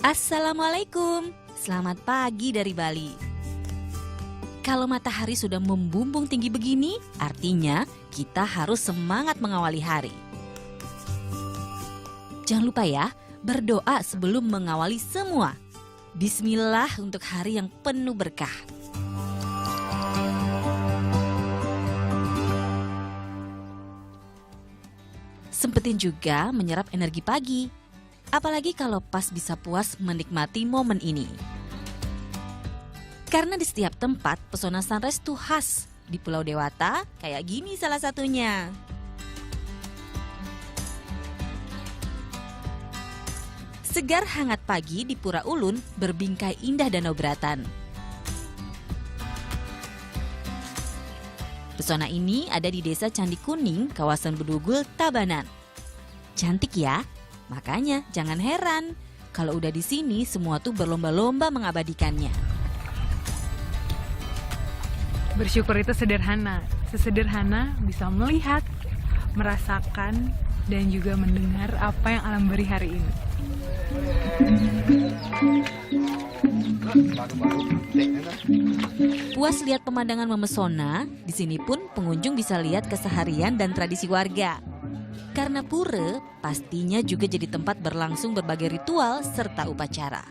Assalamualaikum, selamat pagi dari Bali. Kalau matahari sudah membumbung tinggi begini, artinya kita harus semangat mengawali hari. Jangan lupa ya, berdoa sebelum mengawali semua. Bismillah untuk hari yang penuh berkah. Sempetin juga menyerap energi pagi. Apalagi kalau pas bisa puas menikmati momen ini. Karena di setiap tempat pesona sunrise tuh khas. Di Pulau Dewata kayak gini salah satunya. Segar hangat pagi di Pura Ulun berbingkai indah Danau Beratan. Pesona ini ada di Desa Candi Kuning, kawasan Bedugul, Tabanan. Cantik ya? Makanya jangan heran kalau udah di sini semua tuh berlomba-lomba mengabadikannya. Bersyukur itu sederhana. Sesederhana bisa melihat, merasakan, dan juga mendengar apa yang alam beri hari ini. Puas lihat pemandangan memesona, di sini pun pengunjung bisa lihat keseharian dan tradisi warga. Karena pura pastinya juga jadi tempat berlangsung berbagai ritual serta upacara.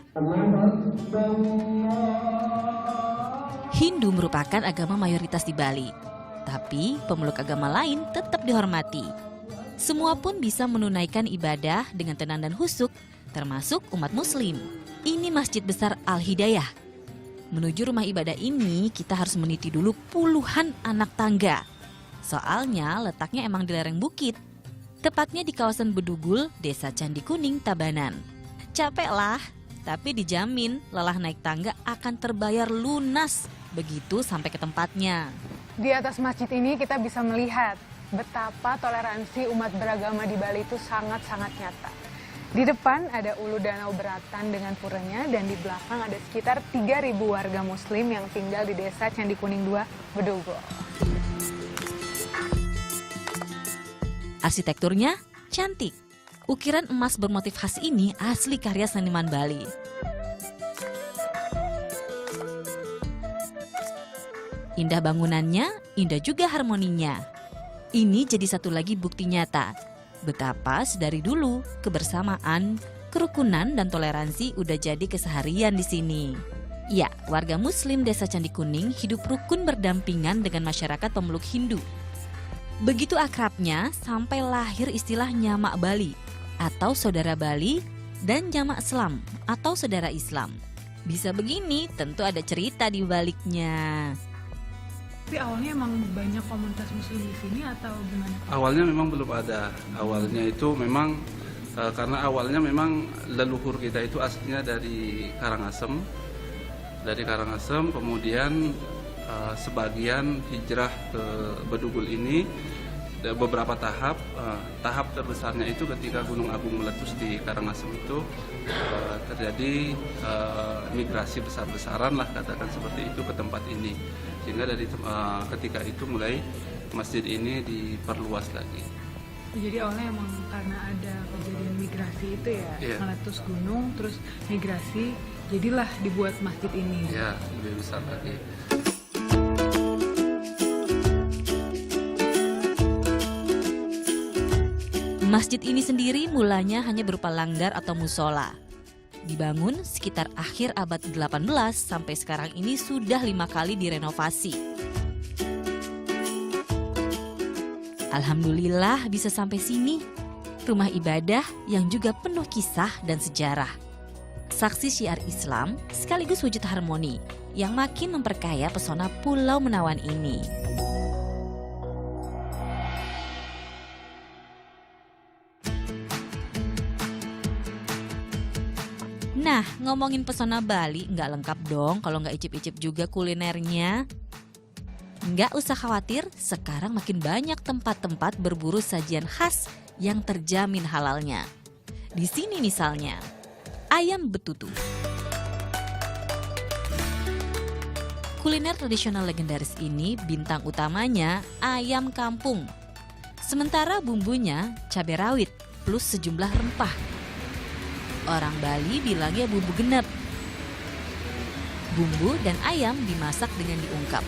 Hindu merupakan agama mayoritas di Bali, tapi pemeluk agama lain tetap dihormati. Semua pun bisa menunaikan ibadah dengan tenang dan khusyuk, termasuk umat muslim. Ini Masjid Besar Al-Hidayah. Menuju rumah ibadah ini kita harus meniti dulu puluhan anak tangga. Soalnya letaknya emang di lereng bukit. Tepatnya di kawasan Bedugul, Desa Candi Kuning, Tabanan. Capek lah, tapi dijamin lelah naik tangga akan terbayar lunas begitu sampai ke tempatnya. Di atas masjid ini kita bisa melihat betapa toleransi umat beragama di Bali itu sangat-sangat nyata. Di depan ada Ulu Danau Beratan dengan puranya dan di belakang ada sekitar 3.000 warga muslim yang tinggal di Desa Candi Kuning 2, Bedugul. Arsitekturnya cantik. Ukiran emas bermotif khas ini asli karya seniman Bali. Indah bangunannya, indah juga harmoninya. Ini jadi satu lagi bukti nyata betapa sedari dulu kebersamaan, kerukunan, dan toleransi udah jadi keseharian di sini. Ya, warga muslim Desa Candi Kuning hidup rukun berdampingan dengan masyarakat pemeluk Hindu. Begitu akrabnya sampai lahir istilah Nyamak Bali atau saudara Bali dan Nyamak Selam atau saudara Islam. Bisa begini tentu ada cerita di baliknya. Tapi awalnya emang banyak komunitas muslim di sini atau gimana? Awalnya memang belum ada. Awalnya itu memang karena awalnya memang leluhur kita itu aslinya dari Karangasem. Dari Karangasem kemudian sebagian hijrah ke Bedugul ini beberapa tahap. Tahap terbesarnya itu ketika Gunung Agung meletus di Karangasem itu terjadi migrasi besar-besaran lah katakan seperti itu ke tempat ini. Sehingga dari ketika itu mulai masjid ini diperluas lagi. Jadi awalnya emang karena ada kejadian migrasi itu ya, meletus gunung terus migrasi, jadilah dibuat masjid ini. Ya, lebih besar lagi. Masjid ini sendiri mulanya hanya berupa langgar atau musola. Dibangun sekitar akhir abad 18 sampai sekarang ini sudah 5 kali direnovasi. Alhamdulillah bisa sampai sini. Rumah ibadah yang juga penuh kisah dan sejarah. Saksi syiar Islam sekaligus wujud harmoni yang makin memperkaya pesona Pulau Menawan ini. Nah, ngomongin pesona Bali nggak lengkap dong kalau nggak icip-icip juga kulinernya. Nggak usah khawatir, sekarang makin banyak tempat-tempat berburu sajian khas yang terjamin halalnya. Di sini misalnya, ayam betutu. Kuliner tradisional legendaris ini bintang utamanya ayam kampung. Sementara bumbunya cabai rawit plus sejumlah rempah. Orang Bali bilangnya bumbu genep. Bumbu dan ayam dimasak dengan diungkap.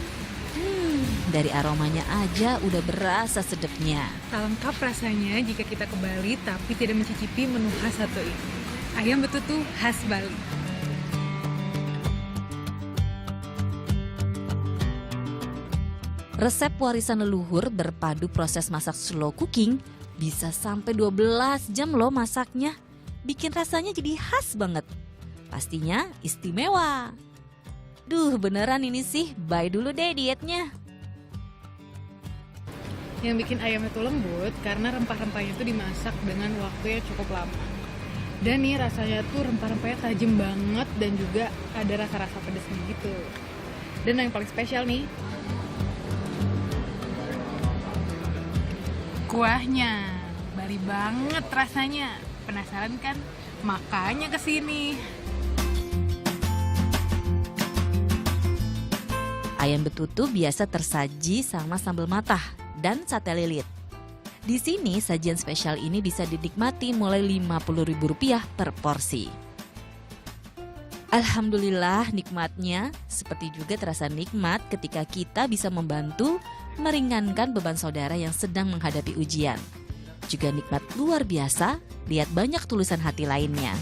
Dari aromanya aja udah berasa sedapnya. Tak lengkap rasanya jika kita ke Bali tapi tidak mencicipi menu khas satu ini. Ayam betutu khas Bali. Resep warisan leluhur berpadu proses masak slow cooking bisa sampai 12 jam loh masaknya. Bikin rasanya jadi khas banget. Pastinya istimewa. Duh, beneran ini sih, bye dulu deh dietnya. Yang bikin ayam itu lembut karena rempah-rempahnya itu dimasak dengan waktu yang cukup lama. Dan nih rasanya tuh rempah-rempahnya tajam banget dan juga ada rasa-rasa pedesnya gitu. Dan yang paling spesial nih, kuahnya. Bali banget rasanya. Penasaran kan? Makanya kesini. Ayam betutu biasa tersaji sama sambal matah dan sate lilit. Di sini sajian spesial ini bisa dinikmati mulai Rp50.000 per porsi. Alhamdulillah nikmatnya, seperti juga terasa nikmat ketika kita bisa membantu meringankan beban saudara yang sedang menghadapi ujian. Juga nikmat luar biasa lihat banyak tulisan hati lainnya.